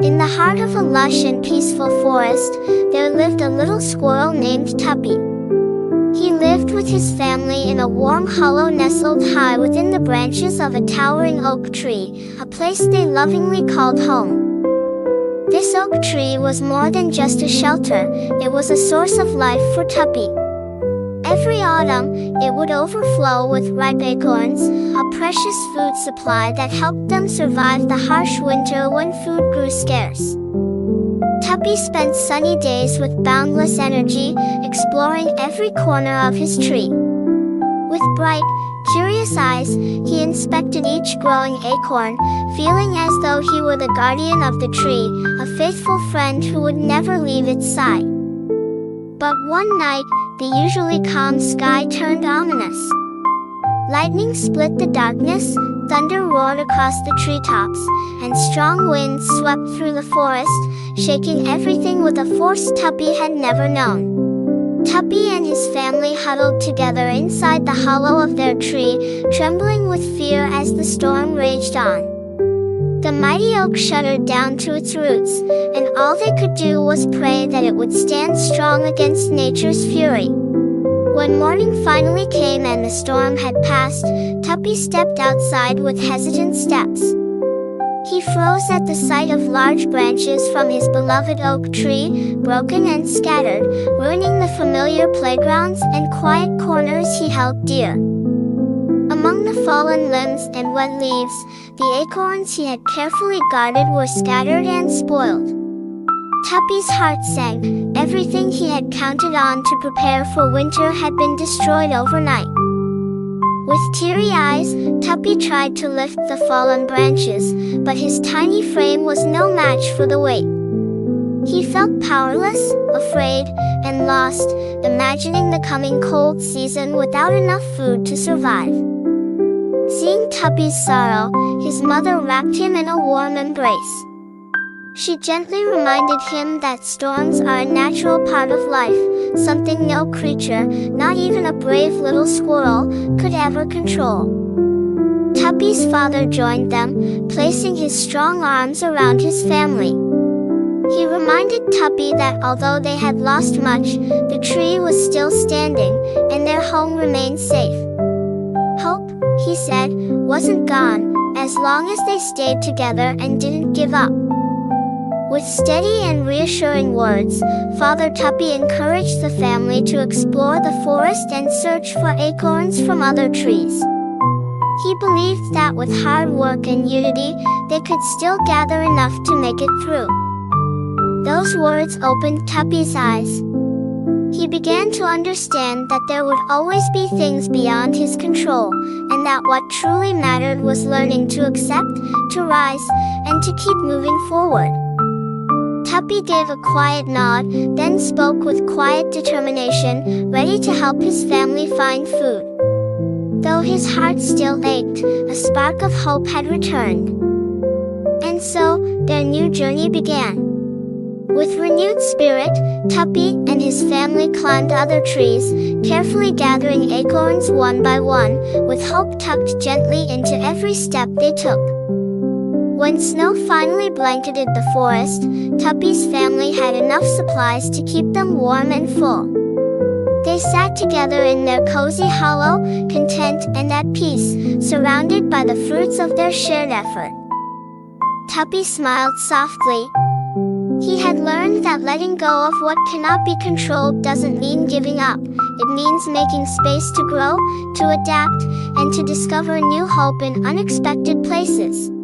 In the heart of a lush and peaceful forest, there lived a little squirrel named Tuppi. He lived with his family in a warm hollow nestled high within the branches of a towering oak tree, a place they lovingly called home. This oak tree was more than just a shelter, it was a source of life for Tuppi. Every autumn, it would overflow with ripe acorns, a precious food supply that helped them survive the harsh winter when food grew scarce. Tuppi spent sunny days with boundless energy, exploring every corner of his tree. With bright, curious eyes, he inspected each growing acorn, feeling as though he were the guardian of the tree, a faithful friend who would never leave its side. But one night, the usually calm sky turned ominous. Lightning split the darkness, thunder roared across the treetops, and strong winds swept through the forest, shaking everything with a force Tuppi had never known. Tuppi and his family huddled together inside the hollow of their tree, trembling with fear as the storm raged on. The mighty oak shuddered down to its roots, and all they could do was pray that it would stand strong against nature's fury. When morning finally came and the storm had passed, Tuppi stepped outside with hesitant steps. He froze at the sight of large branches from his beloved oak tree, broken and scattered, ruining the familiar playgrounds and quiet corners he held dear. Among the fallen limbs and wet leaves, the acorns he had carefully guarded were scattered and spoiled. Tuppi's heart sank. Everything he had counted on to prepare for winter had been destroyed overnight. With teary eyes, Tuppi tried to lift the fallen branches, but his tiny frame was no match for the weight. He felt powerless, afraid, and lost, imagining the coming cold season without enough food to survive. Seeing Tuppi's sorrow, his mother wrapped him in a warm embrace. She gently reminded him that storms are a natural part of life, something no creature, not even a brave little squirrel, could ever control. Tuppi's father joined them, placing his strong arms around his family. He reminded Tuppi that although they had lost much, the tree was still standing, and their home remained safe. Hope, he said, wasn't gone, as long as they stayed together and didn't give up. With steady and reassuring words, Father Tuppi encouraged the family to explore the forest and search for acorns from other trees. He believed that with hard work and unity, they could still gather enough to make it through. Those words opened Tuppi's eyes. He began to understand that there would always be things beyond his control, and that what truly mattered was learning to accept, to rise, and to keep moving forward. Tuppi gave a quiet nod, then spoke with quiet determination, ready to help his family find food. Though his heart still ached, a spark of hope had returned. And so, their new journey began. With renewed spirit, Tuppi and his family climbed other trees, carefully gathering acorns one by one, with hope tucked gently into every step they took. When snow finally blanketed the forest, Tuppi's family had enough supplies to keep them warm and full. They sat together in their cozy hollow, content and at peace, surrounded by the fruits of their shared effort. Tuppi smiled softly. He had learned that letting go of what cannot be controlled doesn't mean giving up. It means making space to grow, to adapt, and to discover new hope in unexpected places.